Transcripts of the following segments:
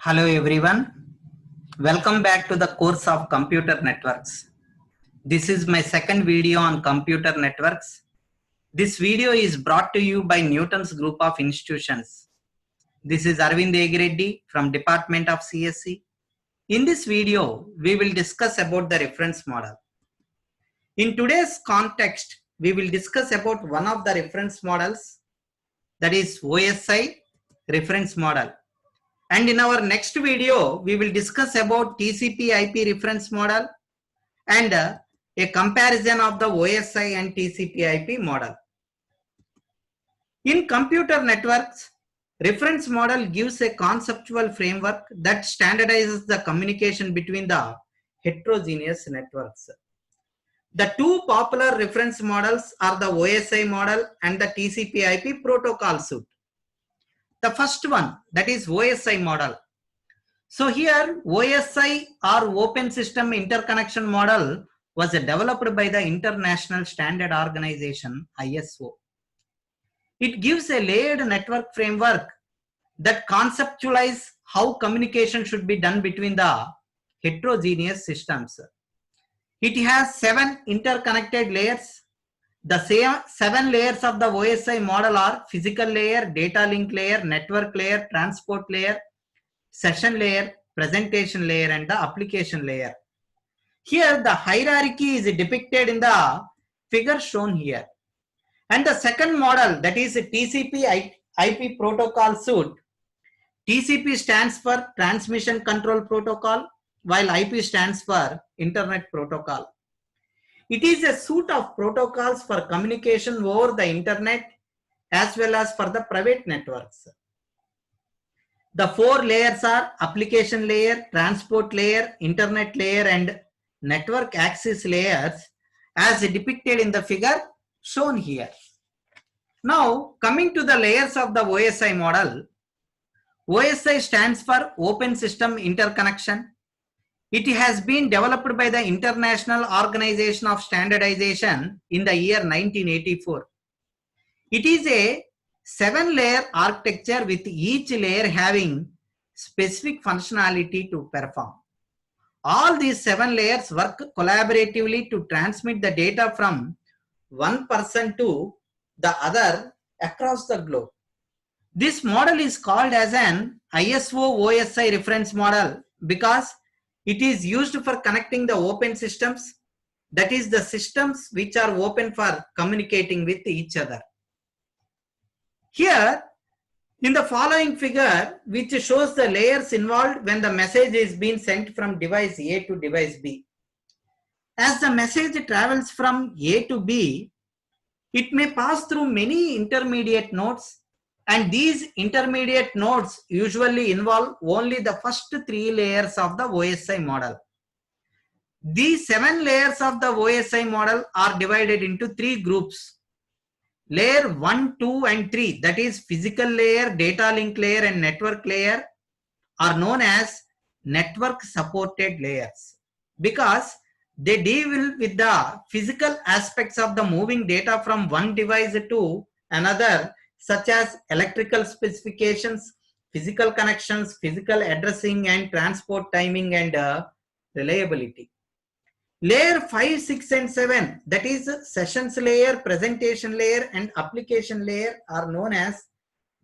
Hello everyone, welcome back to the course of computer networks. This is my second video on computer networks. This video is brought to you by Newton's group of institutions. This is Arvind Egireddy from Department of CSE. In this video, we will discuss about the reference model. In today's context, we will discuss about one of the reference models, that is OSI reference model. And in our next video, we will discuss about TCP/IP reference model and a comparison of the OSI and TCP/IP model. In computer networks, reference model gives a conceptual framework that standardizes the communication between the heterogeneous networks. The two popular reference models are the OSI model and the TCP/IP protocol suite. The first one, that is OSI model. So here OSI or Open System Interconnection model was developed by the International Standard Organization ISO. It gives a layered network framework that conceptualizes how communication should be done between the heterogeneous systems. It has 7 interconnected layers. The 7 layers of the OSI model are physical layer, data link layer, network layer, transport layer, session layer, presentation layer, and the application layer. Here the hierarchy is depicted in the figure shown here. And the second model, that is TCP/IP protocol suite. TCP stands for Transmission Control Protocol, while IP stands for Internet Protocol. It is a suite of protocols for communication over the internet as well as for the private networks. The 4 layers are application layer, transport layer, internet layer, and network access layers as depicted in the figure shown here. Now coming to the layers of the OSI model, OSI stands for Open System Interconnection. It has been developed by the International Organization of Standardization in the year 1984. It is a 7-layer architecture with each layer having specific functionality to perform. All these 7 layers work collaboratively to transmit the data from one person to the other across the globe. This model is called as an ISO OSI reference model because it is used for connecting the open systems, that is the systems which are open for communicating with each other. Here in the following figure, which shows the layers involved when the message is being sent from device A to device B. As the message travels from A to B, it may pass through many intermediate nodes, and these intermediate nodes usually involve only the first 3 layers of the OSI model. These 7 layers of the OSI model are divided into 3 groups. Layer 1, 2, and 3, that is physical layer, data link layer, and network layer, are known as network supported layers because they deal with the physical aspects of the moving data from one device to another, such as electrical specifications, physical connections, physical addressing, and transport timing and reliability. Layer 5, 6, and 7, that is sessions layer, presentation layer, and application layer, are known as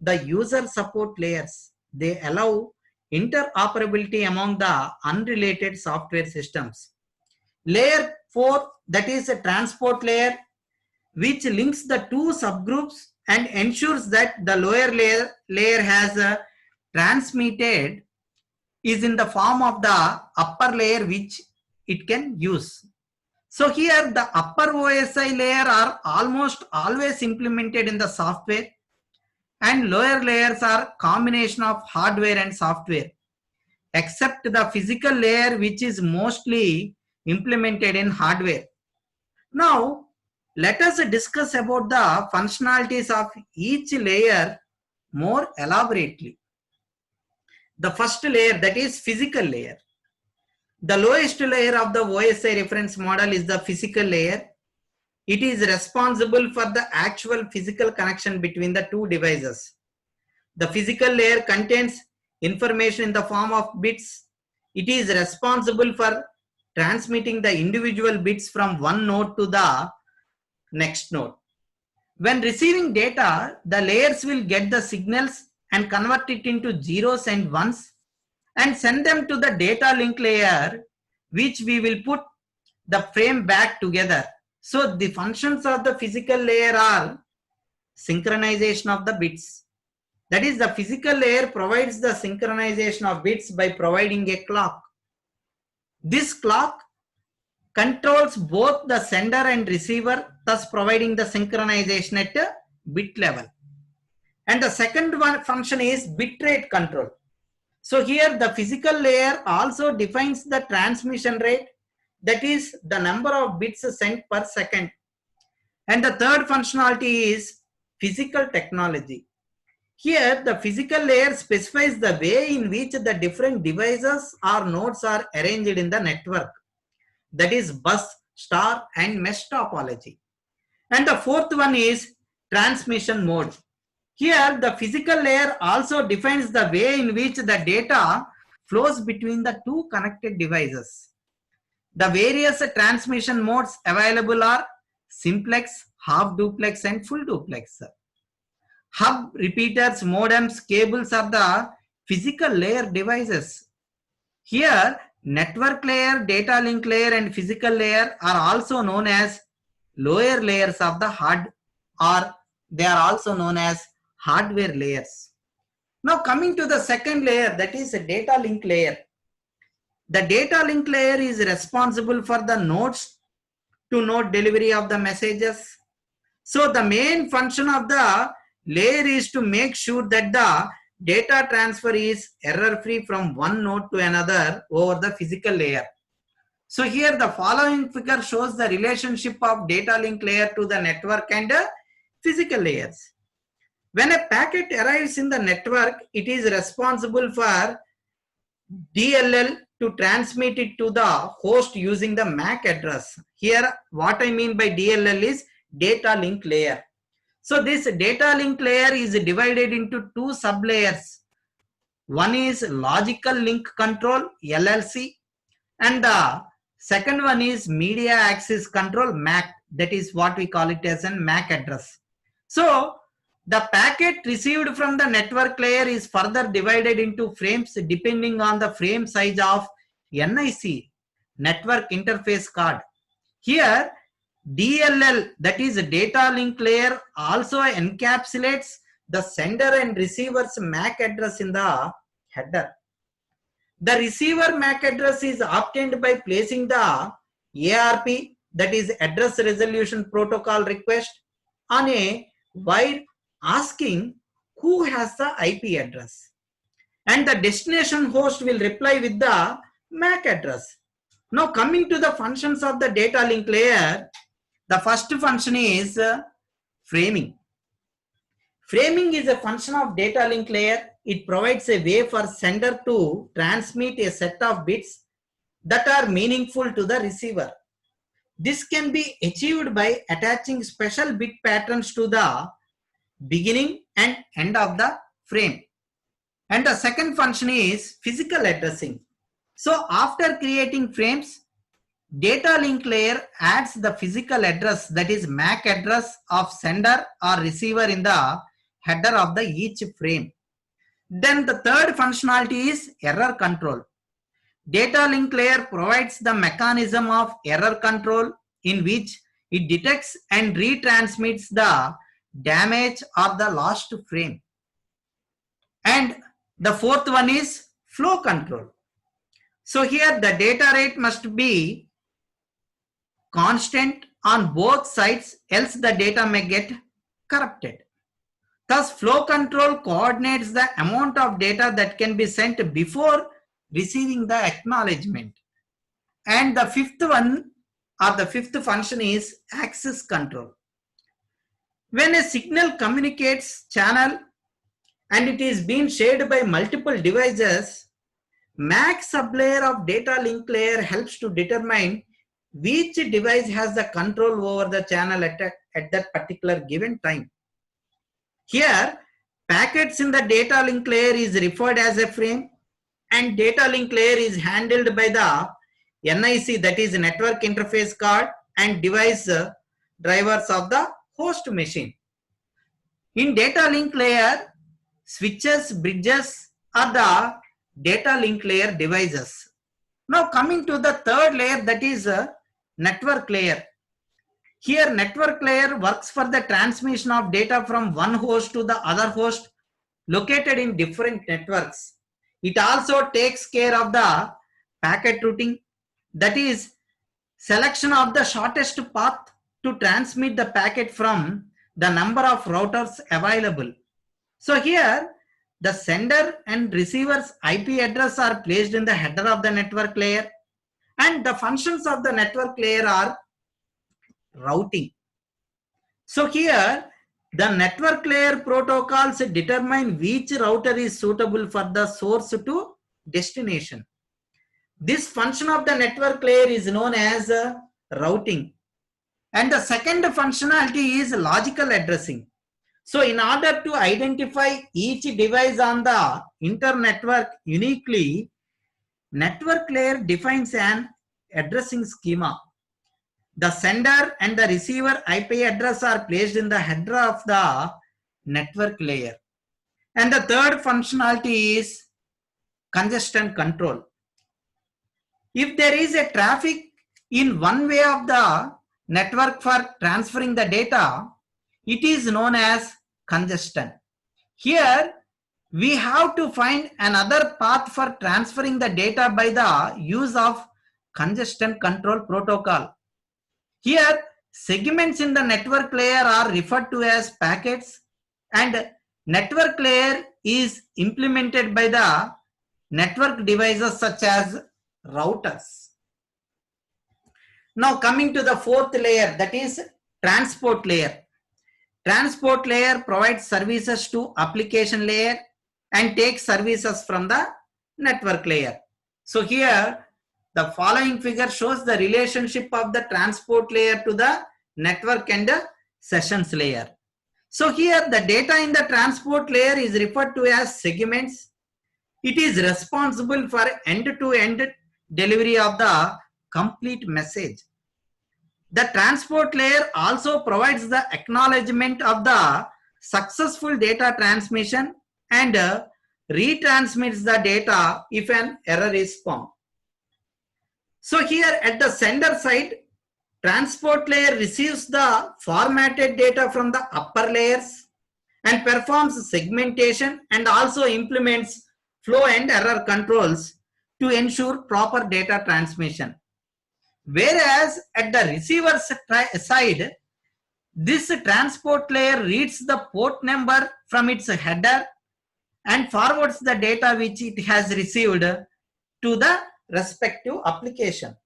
the user support layers. They allow interoperability among the unrelated software systems. Layer 4, that is a transport layer, which links the 2 subgroups and ensures that the lower layer has transmitted is in the form of the upper layer which it can use. So here the upper OSI layer are almost always implemented in the software, and lower layers are combination of hardware and software, except the physical layer which is mostly implemented in hardware. Now let us discuss about the functionalities of each layer more elaborately. The first layer, that is physical layer. The lowest layer of the OSI reference model is the physical layer. It is responsible for the actual physical connection between the 2 devices. The physical layer contains information in the form of bits. It is responsible for transmitting the individual bits from one node to the next node. When receiving data, the layers will get the signals and convert it into zeros and ones and send them to the data link layer, which we will put the frame back together. So the functions of the physical layer are synchronization of the bits. That is, the physical layer provides the synchronization of bits by providing a clock. This clock controls both the sender and receiver, thus providing the synchronization at a bit level. And the second one function is bitrate control. So here the physical layer also defines the transmission rate, that is the number of bits sent per second. And the third functionality is physical technology. Here the physical layer specifies the way in which the different devices or nodes are arranged in the network. That is bus, star and mesh topology. And the fourth one is transmission mode. Here the physical layer also defines the way in which the data flows between the two connected devices. The various transmission modes available are simplex, half duplex and full duplex. Hub, repeaters, modems, cables are the physical layer devices. Here network layer, data link layer and physical layer are also known as lower layers of the hard, or they are also known as hardware layers. Now coming to the second layer, that is a data link layer. The data link layer is responsible for the nodes to node delivery of the messages. So the main function of the layer is to make sure that the data transfer is error free from one node to another over the physical layer. So here the following figure shows the relationship of data link layer to the network and physical layers. When a packet arrives in the network, it is responsible for DLL to transmit it to the host using the MAC address. Here what I mean by DLL is data link layer. So this data link layer is divided into two sub layers. One is logical link control, LLC, and the second one is media access control, MAC. That is what we call it as a MAC address. So the packet received from the network layer is further divided into frames depending on the frame size of NIC, network interface card. Here DLL, that is a data link layer, also encapsulates the sender and receiver's MAC address in the header. The receiver MAC address is obtained by placing the ARP, that is address resolution protocol request, on a wire asking who has the IP address. And the destination host will reply with the MAC address. Now coming to the functions of the data link layer, the first function is framing. Framing is a function of data link layer. It provides a way for sender to transmit a set of bits that are meaningful to the receiver. This can be achieved by attaching special bit patterns to the beginning and end of the frame. And the second function is physical addressing. So after creating frames, data link layer adds the physical address, that is MAC address of sender or receiver in the header of the each frame. Then the third functionality is error control. Data link layer provides the mechanism of error control in which it detects and retransmits the damage or the lost frame. And the fourth one is flow control. So here the data rate must be constant on both sides, else the data may get corrupted. Thus flow control coordinates the amount of data that can be sent before receiving the acknowledgement. And the fifth one, or the fifth function, is access control. When a signal communicates channel and it is being shared by multiple devices, MAC sublayer of data link layer helps to determine which device has the control over the channel at that particular given time. Here, Packets in the data link layer is referred as a frame, and data link layer is handled by the NIC, that is network interface card, and device drivers of the host machine. In data link layer, switches, bridges are the data link layer devices. Now coming to the third layer, that is a network layer. Here network layer works for the transmission of data from one host to the other host located in different networks. It also takes care of the packet routing, that is selection of the shortest path to transmit the packet from the number of routers available. So here the sender and receiver's IP address are placed in the header of the network layer, and the functions of the network layer are routing. So here the network layer protocols determine which router is suitable for the source to destination. This function of the network layer is known as routing. And the second functionality is logical addressing. So in order to identify each device on the internetwork uniquely, network layer defines an addressing schema. The sender and the receiver IP address are placed in the header of the network layer. And the third functionality is congestion control. If there is a traffic in one way of the network for transferring the data, it is known as congestion. Here we have to find another path for transferring the data by the use of congestion control protocol. Here segments in the network layer are referred to as packets, and network layer is implemented by the network devices such as routers. Now coming to the fourth layer, that is transport layer. Transport layer provides services to application layer and takes services from the network layer. So here the following figure shows the relationship of the transport layer to the network and the sessions layer. So here the data in the transport layer is referred to as segments. It is responsible for end-to-end delivery of the complete message. The transport layer also provides the acknowledgement of the successful data transmission and retransmits the data if an error is found. So here at the sender side, transport layer receives the formatted data from the upper layers and performs segmentation and also implements flow and error controls to ensure proper data transmission. Whereas at the receiver side, this transport layer reads the port number from its header and forwards the data which it has received to the respective application.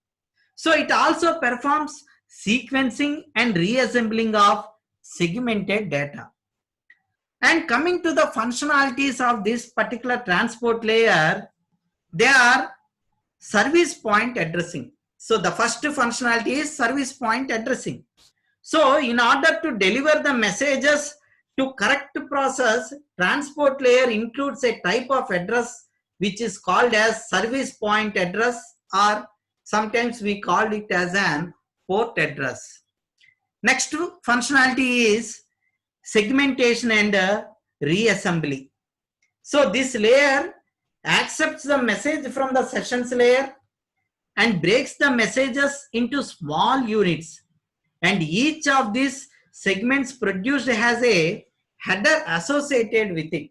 So it also performs sequencing and reassembling of segmented data. And coming to the functionalities of this particular transport layer, they are service point addressing. So the first functionality is service point addressing. So in order to deliver the messages to correct process, transport layer includes a type of address which is called as service point address, or sometimes we call it as an port address. Next functionality is segmentation and reassembly. So this layer accepts the message from the sessions layer and breaks the messages into small units, and each of these segments produced has a header associated with it.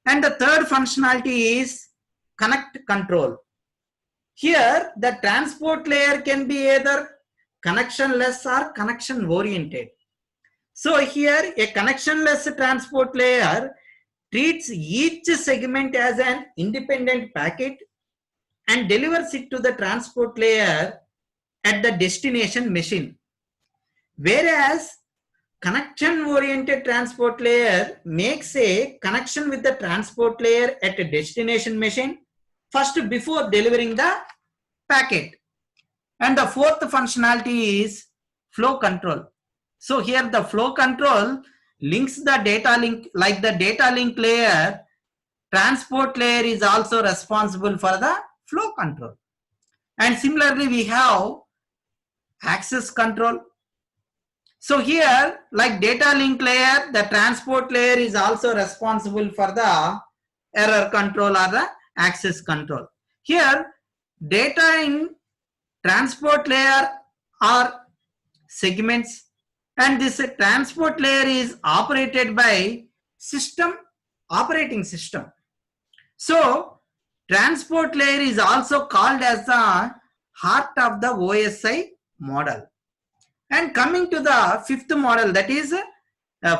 And the third functionality is connect control. Here the transport layer can be either connectionless or connection oriented. So here a connectionless transport layer treats each segment as an independent packet and delivers it to the transport layer at the destination machine. Whereas connection oriented transport layer makes a connection with the transport layer at a destination machine first before delivering the packet. And the fourth functionality is flow control. So here the flow control links the data link, like the data link layer, transport layer is also responsible for the flow control. And similarly, we have access control. So here, like data link layer, the transport layer is also responsible for the error control or the access control. Here, data in transport layer are segments, and this transport layer is operated by operating system. So transport layer is also called as the heart of the OSI model. And coming to the fifth model, that is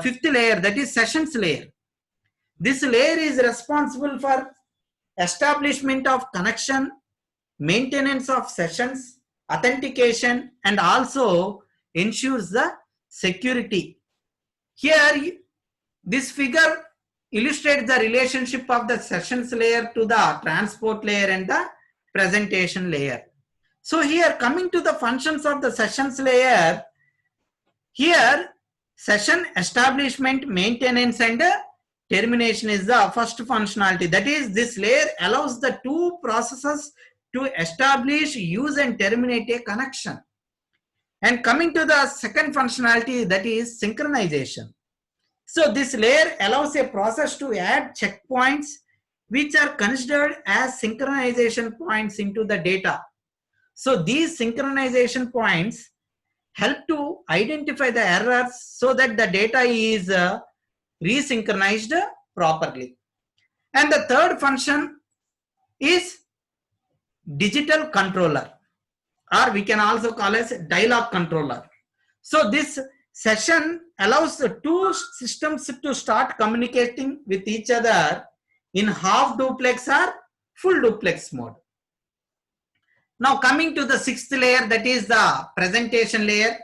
fifth layer, that is sessions layer. This layer is responsible for establishment of connection, maintenance of sessions, authentication, and also ensures the security. Here, this figure illustrates the relationship of the sessions layer to the transport layer and the presentation layer. So here, coming to the functions of the sessions layer, here session establishment, maintenance, and termination is the first functionality. That is, this layer allows the two processes to establish, use, and terminate a connection. And coming to the second functionality, that is synchronization. So this layer allows a process to add checkpoints which are considered as synchronization points into the data. So these synchronization points help to identify the errors so that the data is resynchronized properly. And the third function is digital controller, or we can also call as dialog controller. So this session allows the two systems to start communicating with each other in half duplex or full duplex mode. Now coming to the sixth layer, that is the presentation layer.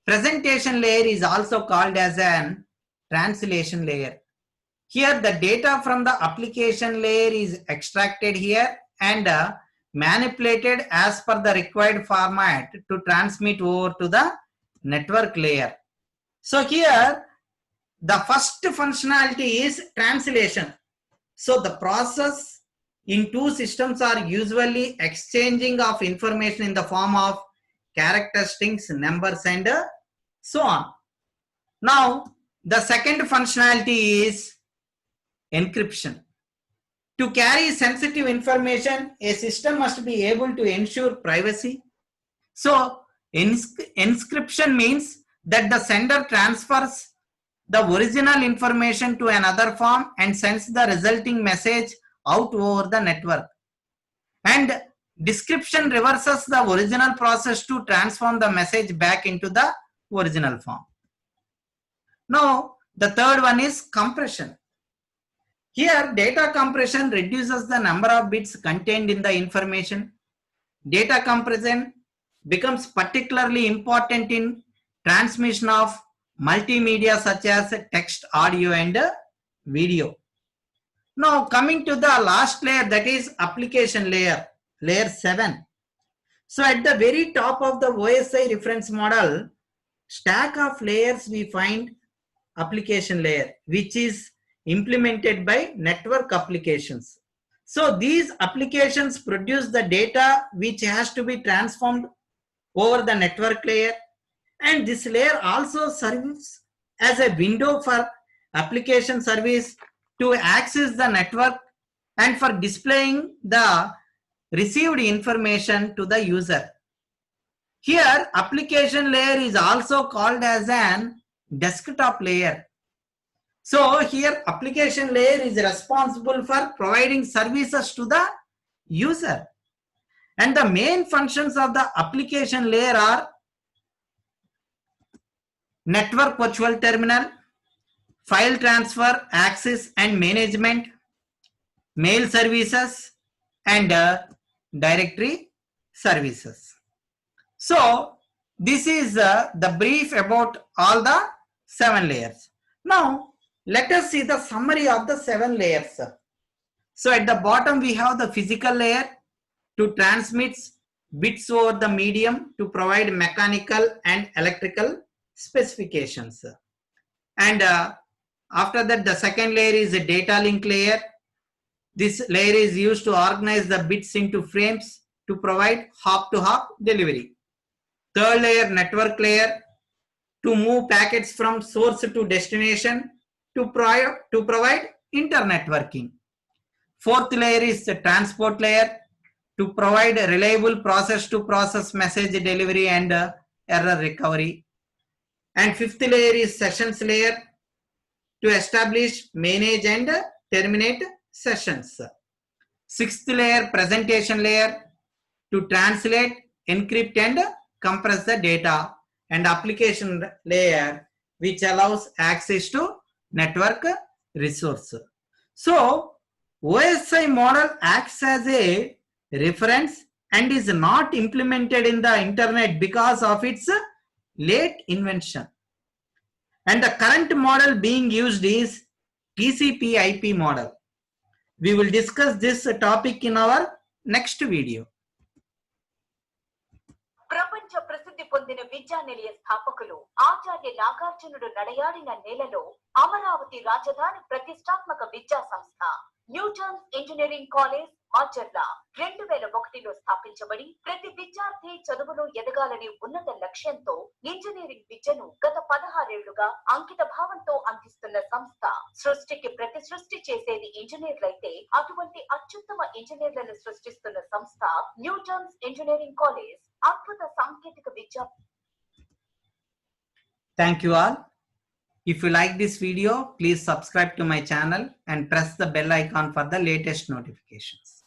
Presentation layer is also called as an translation layer. Here the data from the application layer is extracted here and manipulated as per the required format to transmit over to the network layer. So here the first functionality is translation. So the process in two systems are usually exchanging of information in the form of characteristics, numbers, and so on. Now the second functionality is encryption. To carry sensitive information, a system must be able to ensure privacy. So encryption means that the sender transfers the original information to another form and sends the resulting message out over the network. And decryption reverses the original process to transform the message back into the original form. Now the third one is compression. Here data compression reduces the number of bits contained in the information. Data compression becomes particularly important in transmission of multimedia such as text, audio, and video. Now coming to the last layer, that is application layer, layer 7. So at the very top of the OSI reference model stack of layers, we find application layer, which is implemented by network applications. So these applications produce the data which has to be transformed over the network layer, and this layer also serves as a window for application service to access the network and for displaying the received information to the user. Here application layer is also called as an desktop layer. So here application layer is responsible for providing services to the user, and the main functions of the application layer are network virtual terminal, file transfer, access and management, mail services, and directory services. So this is the brief about all the 7 layers. Now let us see the summary of the 7 layers. So at the bottom we have the physical layer to transmit bits over the medium to provide mechanical and electrical specifications. And after that, the second layer is a data link layer. This layer is used to organize the bits into frames to provide hop-to-hop delivery. Third layer, network layer, to move packets from source to destination to provide internetworking. Fourth layer is the transport layer, to provide a reliable process-to-process message delivery and error recovery. And fifth layer is sessions layer, to establish, manage and terminate sessions. Sixth layer, presentation layer, to translate, encrypt and compress the data. And application layer, which allows access to network resource. So OSI model acts as a reference and is not implemented in the internet because of its late invention. And the current model being used is TCP/IP model. We will discuss this topic in our next video. ప్రపంచ ప్రసిద్ధి పొందిన విద్యా నిలయ స్థాపకులు ఆచార్య నాగార్జునుడు నడయాడిన నేలలో అమరావతి రాజధాని ప్రతిష్టాత్మక విద్యా సంస్థ న్యూటన్స్ ఇంజనీరింగ్ కాలేజ్ మాచర్ల 2001లో స్థాపించబడి ప్రతి విద్యార్థి చదువులో ఎదగాలని ఉన్నత లక్ష్యంతో ఇంజనీరింగ్ విద్యను గత 16 ఏళ్లుగా అంకిత భావంతో అందిస్తున్న సంస్థ. సృష్టికి ప్రతి సృష్టి చేసేది ఇంజనీర్లైతే అటువంటి అత్యుత్తమ ఇంజనీర్లను సృష్టిస్తున్న సంస్థ న్యూటన్స్ ఇంజనీరింగ్ కాలేజ్. అద్భుత సాంకేతిక విద్య. Thank you all. If you like this video, please subscribe to my channel and press the bell icon for the latest notifications.